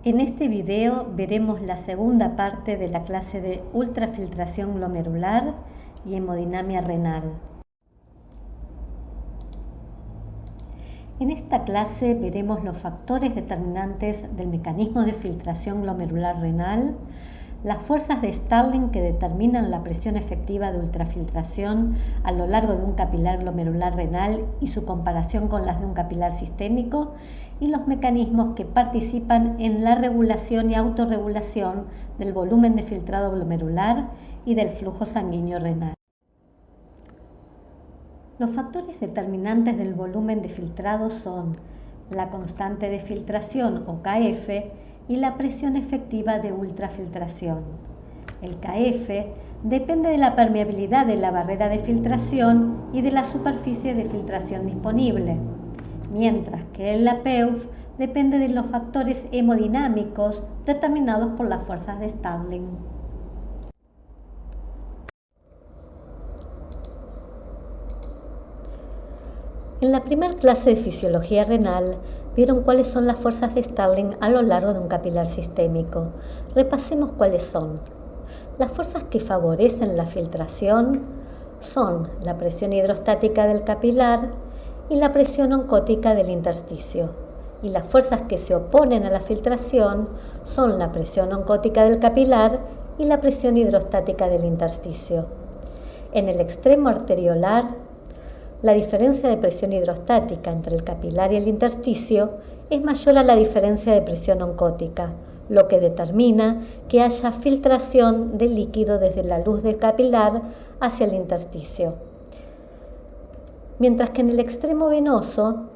En este video veremos la segunda parte de la clase de ultrafiltración glomerular y hemodinamia renal. En esta clase veremos los factores determinantes del mecanismo de filtración glomerular renal, las fuerzas de Starling que determinan la presión efectiva de ultrafiltración a lo largo de un capilar glomerular renal y su comparación con las de un capilar sistémico, y los mecanismos que participan en la regulación y autorregulación del volumen de filtrado glomerular y del flujo sanguíneo renal. Los factores determinantes del volumen de filtrado son la constante de filtración o KF y la presión efectiva de ultrafiltración. El KF depende de la permeabilidad de la barrera de filtración y de la superficie de filtración disponible, mientras que el APEUF depende de los factores hemodinámicos determinados por las fuerzas de Starling. En la primera clase de fisiología renal vieron cuáles son las fuerzas de Starling a lo largo de un capilar sistémico. Repasemos cuáles son. Las fuerzas que favorecen la filtración son la presión hidrostática del capilar y la presión oncótica del intersticio. Y las fuerzas que se oponen a la filtración son la presión oncótica del capilar y la presión hidrostática del intersticio. En el extremo arteriolar, la diferencia de presión hidrostática entre el capilar y el intersticio es mayor a la diferencia de presión oncótica, lo que determina que haya filtración de líquido desde la luz del capilar hacia el intersticio. Mientras que en el extremo venoso,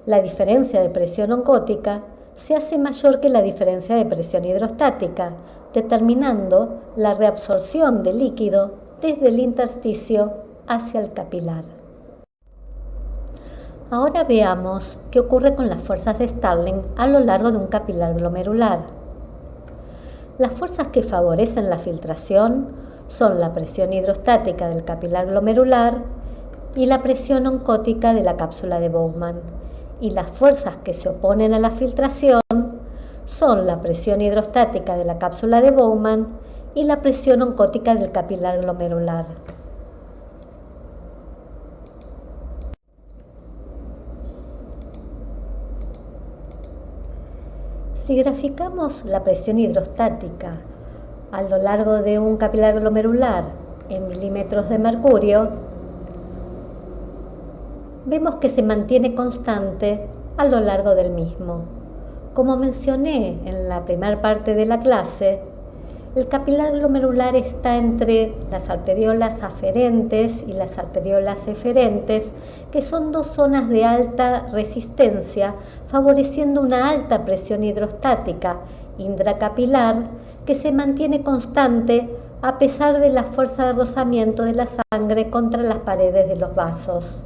la diferencia de presión oncótica se hace mayor que la diferencia de presión hidrostática, determinando la reabsorción de líquido desde el intersticio hacia el capilar. Ahora veamos qué ocurre con las fuerzas de Starling a lo largo de un capilar glomerular. Las fuerzas que favorecen la filtración son la presión hidrostática del capilar glomerular y la presión oncótica de la cápsula de Bowman, y las fuerzas que se oponen a la filtración son la presión hidrostática de la cápsula de Bowman y la presión oncótica del capilar glomerular. Si graficamos la presión hidrostática a lo largo de un capilar glomerular en milímetros de mercurio, vemos que se mantiene constante a lo largo del mismo. Como mencioné en la primera parte de la clase, el capilar glomerular está entre las arteriolas aferentes y las arteriolas eferentes, que son dos zonas de alta resistencia, favoreciendo una alta presión hidrostática intracapilar que se mantiene constante a pesar de la fuerza de rozamiento de la sangre contra las paredes de los vasos.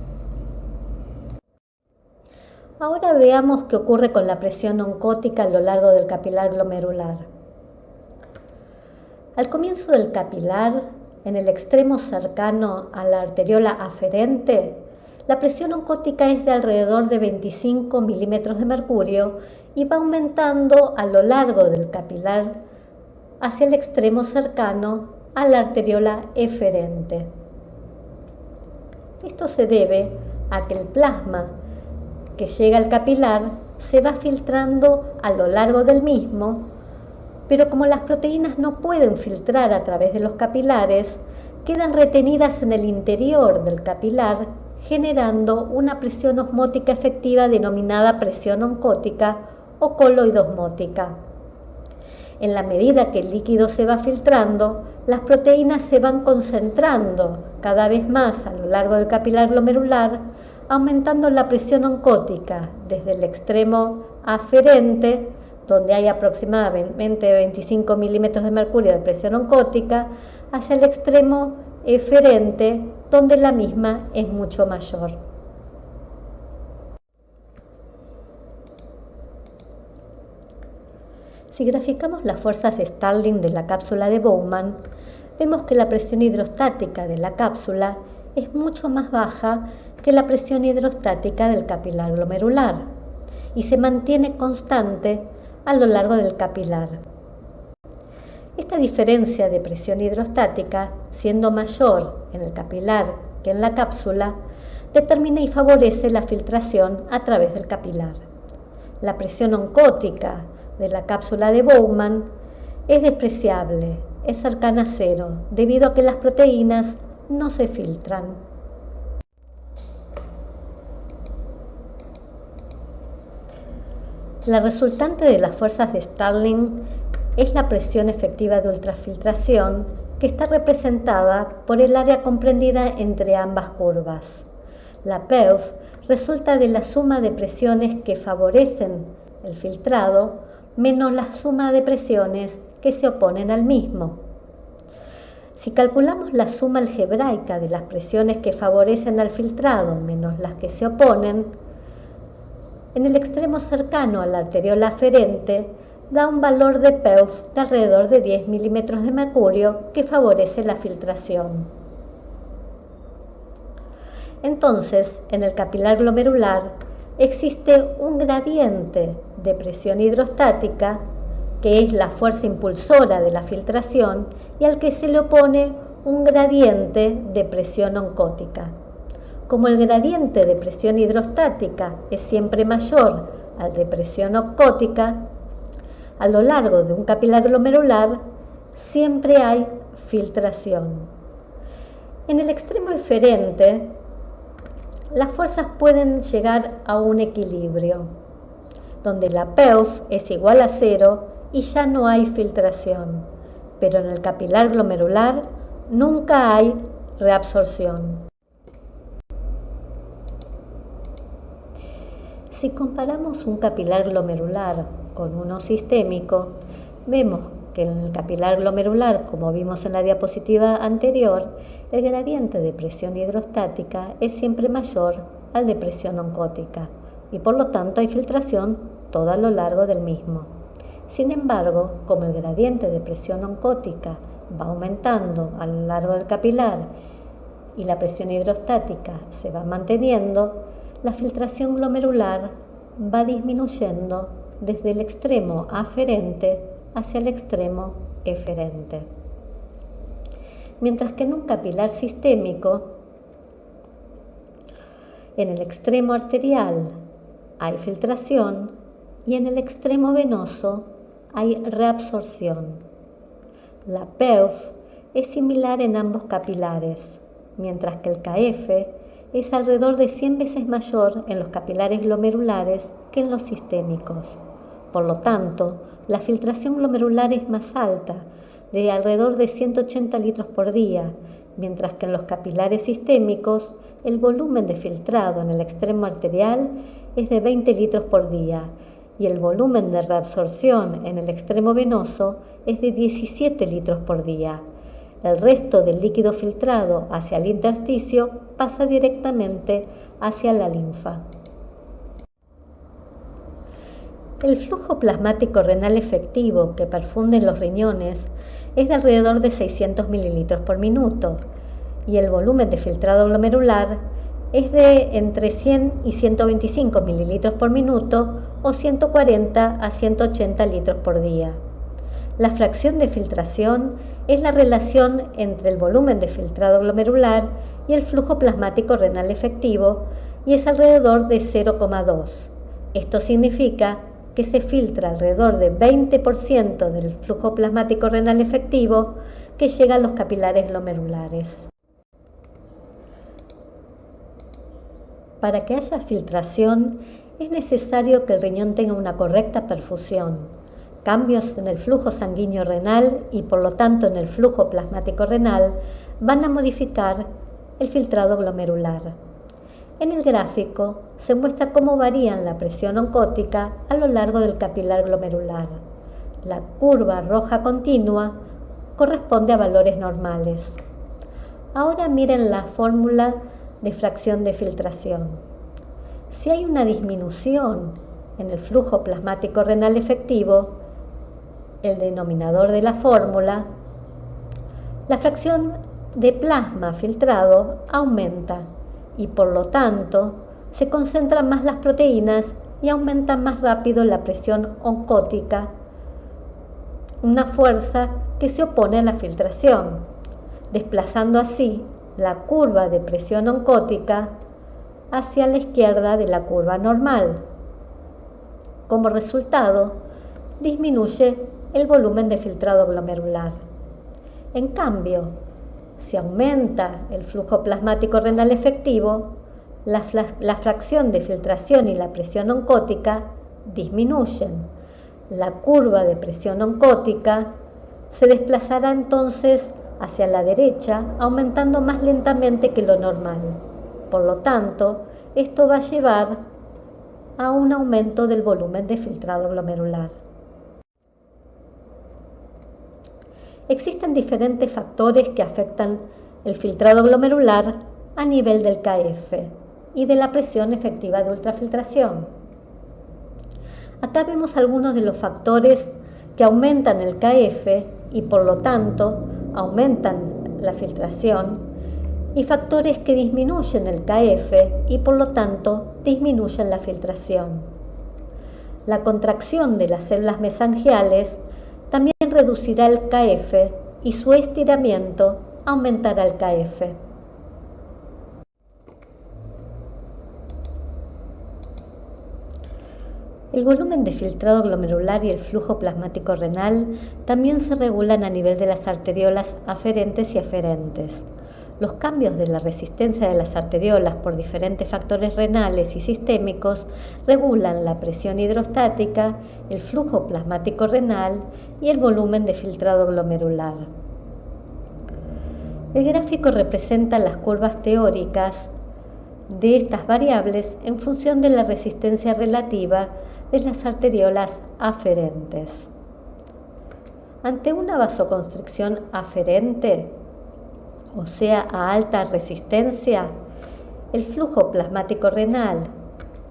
Ahora veamos qué ocurre con la presión oncótica a lo largo del capilar glomerular. Al comienzo del capilar, en el extremo cercano a la arteriola aferente, la presión oncótica es de alrededor de 25 milímetros de mercurio y va aumentando a lo largo del capilar hacia el extremo cercano a la arteriola eferente. Esto se debe a que el plasma que llega al capilar se va filtrando a lo largo del mismo, pero como las proteínas no pueden filtrar a través de los capilares, quedan retenidas en el interior del capilar, generando una presión osmótica efectiva denominada presión oncótica o coloidosmótica. En la medida que el líquido se va filtrando, las proteínas se van concentrando cada vez más a lo largo del capilar glomerular, aumentando la presión oncótica desde el extremo aferente, donde hay aproximadamente 25 milímetros de mercurio de presión oncótica, hacia el extremo eferente, donde la misma es mucho mayor. Si graficamos las fuerzas de Starling de la cápsula de Bowman, vemos que la presión hidrostática de la cápsula es mucho más baja que la presión hidrostática del capilar glomerular, y se mantiene constante a lo largo del capilar. Esta diferencia de presión hidrostática, siendo mayor en el capilar que en la cápsula, determina y favorece la filtración a través del capilar. La presión oncótica de la cápsula de Bowman es despreciable, es cercana a cero, debido a que las proteínas no se filtran. La resultante de las fuerzas de Stirling es la presión efectiva de ultrafiltración, que está representada por el área comprendida entre ambas curvas. La PEUF resulta de la suma de presiones que favorecen el filtrado menos la suma de presiones que se oponen al mismo. Si calculamos la suma algebraica de las presiones que favorecen al filtrado menos las que se oponen, en el extremo cercano a la arteriola aferente da un valor de PEUF de alrededor de 10 milímetros de mercurio que favorece la filtración. Entonces, en el capilar glomerular existe un gradiente de presión hidrostática, que es la fuerza impulsora de la filtración, y al que se le opone un gradiente de presión oncótica. Como el gradiente de presión hidrostática es siempre mayor al de presión oncótica, a lo largo de un capilar glomerular siempre hay filtración. En el extremo eferente, las fuerzas pueden llegar a un equilibrio, donde la PEUF es igual a cero y ya no hay filtración, pero en el capilar glomerular nunca hay reabsorción. Si comparamos un capilar glomerular con uno sistémico, vemos que en el capilar glomerular, como vimos en la diapositiva anterior, el gradiente de presión hidrostática es siempre mayor al de presión oncótica y por lo tanto hay filtración todo a lo largo del mismo. Sin embargo, como el gradiente de presión oncótica va aumentando a lo largo del capilar y la presión hidrostática se va manteniendo, la filtración glomerular va disminuyendo desde el extremo aferente hacia el extremo eferente. Mientras que en un capilar sistémico, en el extremo arterial hay filtración y en el extremo venoso hay reabsorción. La PEUF es similar en ambos capilares, mientras que el KF es alrededor de 100 veces mayor en los capilares glomerulares que en los sistémicos. Por lo tanto, la filtración glomerular es más alta, de alrededor de 180 litros por día, mientras que en los capilares sistémicos el volumen de filtrado en el extremo arterial es de 20 litros por día y el volumen de reabsorción en el extremo venoso es de 17 litros por día. El resto del líquido filtrado hacia el intersticio pasa directamente hacia la linfa. El flujo plasmático renal efectivo que perfunden los riñones es de alrededor de 600 mililitros por minuto y el volumen de filtrado glomerular es de entre 100 y 125 mililitros por minuto o 140 a 180 litros por día. La fracción de filtración es la relación entre el volumen de filtrado glomerular y el flujo plasmático renal efectivo y es alrededor de 0,2. Esto significa que se filtra alrededor de 20% del flujo plasmático renal efectivo que llega a los capilares glomerulares. Para que haya filtración es necesario que el riñón tenga una correcta perfusión. Cambios en el flujo sanguíneo renal y por lo tanto en el flujo plasmático renal van a modificar el filtrado glomerular. En el gráfico se muestra cómo varían la presión oncótica a lo largo del capilar glomerular. La curva roja continua corresponde a valores normales. Ahora miren la fórmula de fracción de filtración. Si hay una disminución en el flujo plasmático renal efectivo, el denominador de la fórmula, la fracción de plasma filtrado aumenta y por lo tanto se concentran más las proteínas y aumentan más rápido la presión oncótica, una fuerza que se opone a la filtración, desplazando así la curva de presión oncótica hacia la izquierda de la curva normal. Como resultado, disminuye el volumen de filtrado glomerular. En cambio, si aumenta el flujo plasmático renal efectivo, la fracción de filtración y la presión oncótica disminuyen. La curva de presión oncótica se desplazará entonces hacia la derecha, aumentando más lentamente que lo normal. Por lo tanto, esto va a llevar a un aumento del volumen de filtrado glomerular. Existen diferentes factores que afectan el filtrado glomerular a nivel del KF y de la presión efectiva de ultrafiltración. Acá vemos algunos de los factores que aumentan el KF y por lo tanto aumentan la filtración, y factores que disminuyen el KF y por lo tanto disminuyen la filtración. La contracción de las células mesangiales también reducirá el KF y su estiramiento aumentará el KF. El volumen de filtrado glomerular y el flujo plasmático renal también se regulan a nivel de las arteriolas aferentes y eferentes. Los cambios de la resistencia de las arteriolas por diferentes factores renales y sistémicos regulan la presión hidrostática, el flujo plasmático renal y el volumen de filtrado glomerular. El gráfico representa las curvas teóricas de estas variables en función de la resistencia relativa de las arteriolas aferentes. Ante una vasoconstricción aferente, o sea, a alta resistencia, el flujo plasmático renal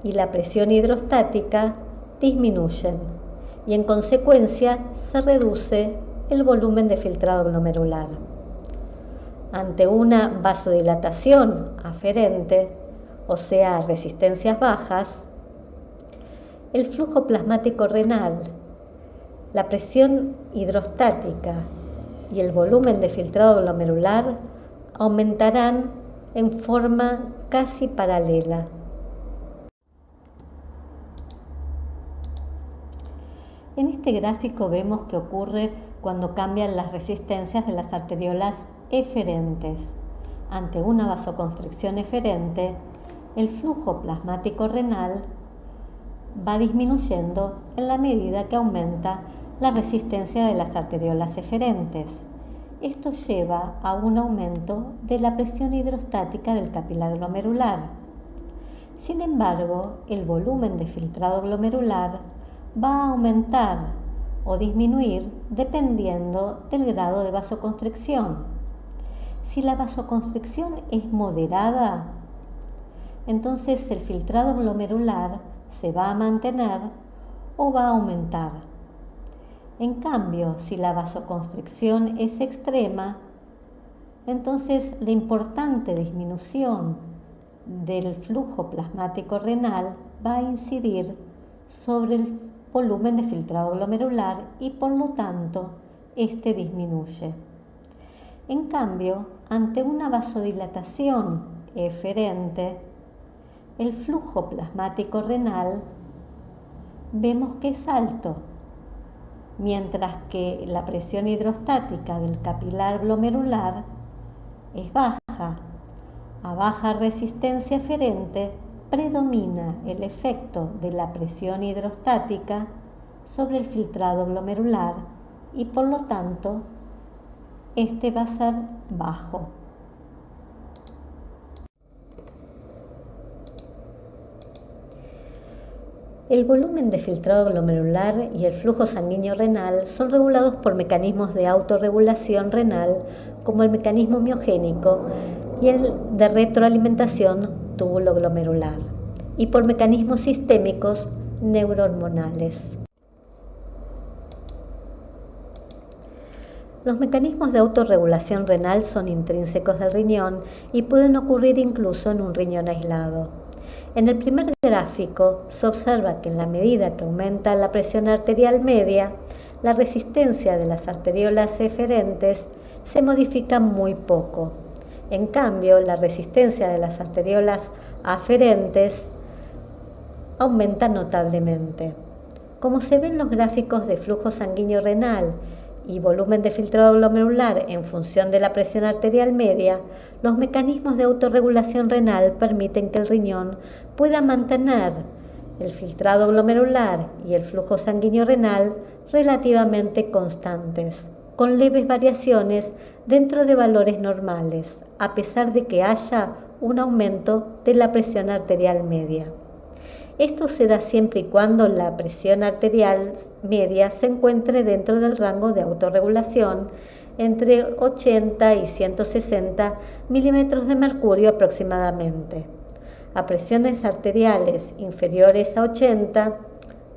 y la presión hidrostática disminuyen y en consecuencia se reduce el volumen de filtrado glomerular. Ante una vasodilatación aferente, o sea, resistencias bajas, el flujo plasmático renal, la presión hidrostática y el volumen de filtrado glomerular aumentarán en forma casi paralela. En este gráfico vemos qué ocurre cuando cambian las resistencias de las arteriolas eferentes. Ante una vasoconstricción eferente, el flujo plasmático renal va disminuyendo en la medida que aumenta la resistencia de las arteriolas eferentes. Esto lleva a un aumento de la presión hidrostática del capilar glomerular. Sin embargo, el volumen de filtrado glomerular va a aumentar o disminuir dependiendo del grado de vasoconstricción. Si la vasoconstricción es moderada, entonces el filtrado glomerular se va a mantener o va a aumentar. En cambio, si la vasoconstricción es extrema, entonces la importante disminución del flujo plasmático renal va a incidir sobre el volumen de filtrado glomerular y por lo tanto este disminuye. En cambio, ante una vasodilatación eferente, el flujo plasmático renal vemos que es alto, mientras que la presión hidrostática del capilar glomerular es baja. A baja resistencia eferente predomina el efecto de la presión hidrostática sobre el filtrado glomerular y por lo tanto este va a ser bajo. El volumen de filtrado glomerular y el flujo sanguíneo renal son regulados por mecanismos de autorregulación renal como el mecanismo miogénico y el de retroalimentación túbulo-glomerular y por mecanismos sistémicos neurohormonales. Los mecanismos de autorregulación renal son intrínsecos del riñón y pueden ocurrir incluso en un riñón aislado. En el primer gráfico se observa que en la medida que aumenta la presión arterial media, la resistencia de las arteriolas eferentes se modifica muy poco. En cambio, la resistencia de las arteriolas aferentes aumenta notablemente. Como se ve en los gráficos de flujo sanguíneo renal y volumen de filtrado glomerular en función de la presión arterial media, los mecanismos de autorregulación renal permiten que el riñón pueda mantener el filtrado glomerular y el flujo sanguíneo renal relativamente constantes, con leves variaciones dentro de valores normales, a pesar de que haya un aumento de la presión arterial media. Esto se da siempre y cuando la presión arterial media se encuentre dentro del rango de autorregulación entre 80 y 160 milímetros de mercurio aproximadamente. A presiones arteriales inferiores a 80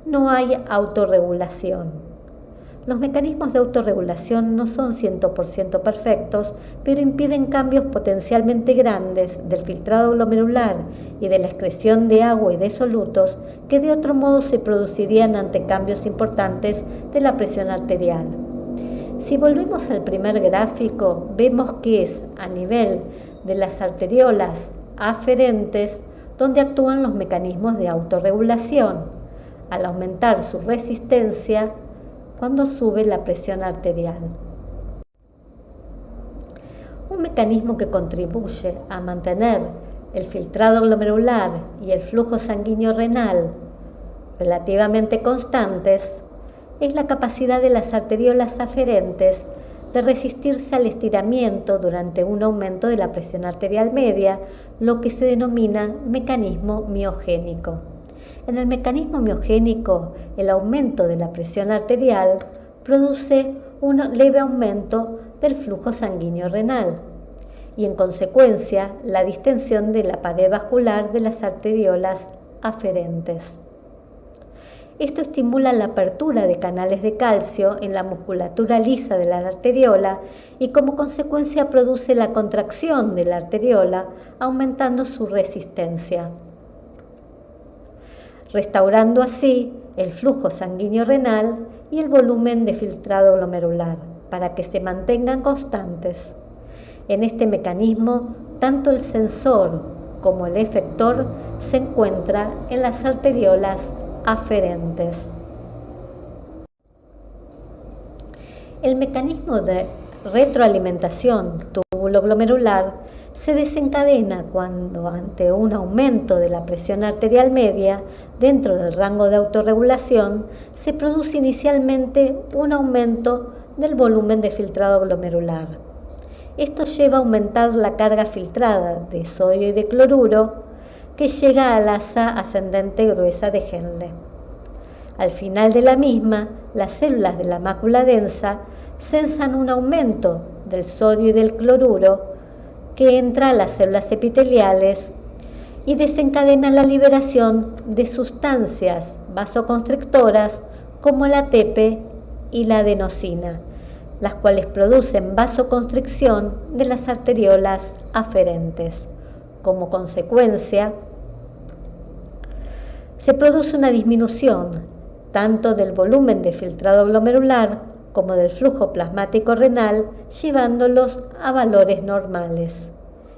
no hay autorregulación. Los mecanismos de autorregulación no son 100% perfectos, pero impiden cambios potencialmente grandes del filtrado glomerular y de la excreción de agua y de solutos que de otro modo se producirían ante cambios importantes de la presión arterial. Si volvemos al primer gráfico, vemos que es a nivel de las arteriolas aferentes donde actúan los mecanismos de autorregulación, al aumentar su resistencia cuando sube la presión arterial. Un mecanismo que contribuye a mantener el filtrado glomerular y el flujo sanguíneo renal relativamente constantes es la capacidad de las arteriolas aferentes de resistirse al estiramiento durante un aumento de la presión arterial media, lo que se denomina mecanismo miogénico. En el mecanismo miogénico, el aumento de la presión arterial produce un leve aumento del flujo sanguíneo renal y, en consecuencia, la distensión de la pared vascular de las arteriolas aferentes. Esto estimula la apertura de canales de calcio en la musculatura lisa de la arteriola y, como consecuencia, produce la contracción de la arteriola, aumentando su resistencia, restaurando así el flujo sanguíneo renal y el volumen de filtrado glomerular para que se mantengan constantes. En este mecanismo, tanto el sensor como el efector se encuentran en las arteriolas aferentes. El mecanismo de retroalimentación túbulo-glomerular se desencadena cuando, ante un aumento de la presión arterial media dentro del rango de autorregulación, se produce inicialmente un aumento del volumen de filtrado glomerular. Esto lleva a aumentar la carga filtrada de sodio y de cloruro que llega al asa ascendente gruesa de Henle. Al final de la misma, las células de la mácula densa sensan un aumento del sodio y del cloruro que entra a las células epiteliales y desencadena la liberación de sustancias vasoconstrictoras como la ATP y la adenosina, las cuales producen vasoconstricción de las arteriolas aferentes. Como consecuencia, se produce una disminución tanto del volumen de filtrado glomerular como del flujo plasmático renal, llevándolos a valores normales.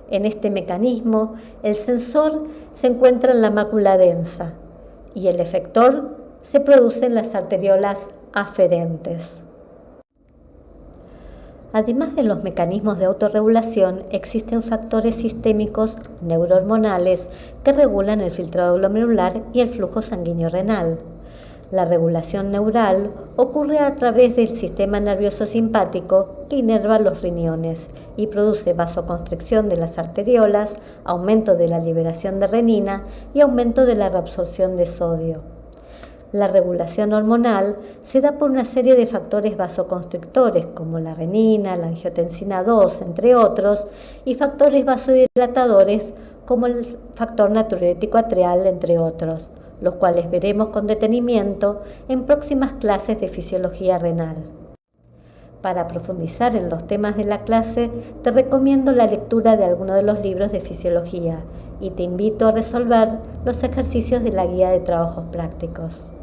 En este mecanismo, el sensor se encuentra en la mácula densa y el efector se produce en las arteriolas aferentes. Además de los mecanismos de autorregulación, existen factores sistémicos neurohormonales que regulan el filtrado glomerular y el flujo sanguíneo renal. La regulación neural ocurre a través del sistema nervioso simpático que inerva los riñones y produce vasoconstricción de las arteriolas, aumento de la liberación de renina y aumento de la reabsorción de sodio. La regulación hormonal se da por una serie de factores vasoconstrictores como la renina, la angiotensina 2, entre otros, y factores vasodilatadores como el factor natriurético atrial, entre otros, los cuales veremos con detenimiento en próximas clases de fisiología renal. Para profundizar en los temas de la clase, te recomiendo la lectura de algunos de los libros de fisiología y te invito a resolver los ejercicios de la guía de trabajos prácticos.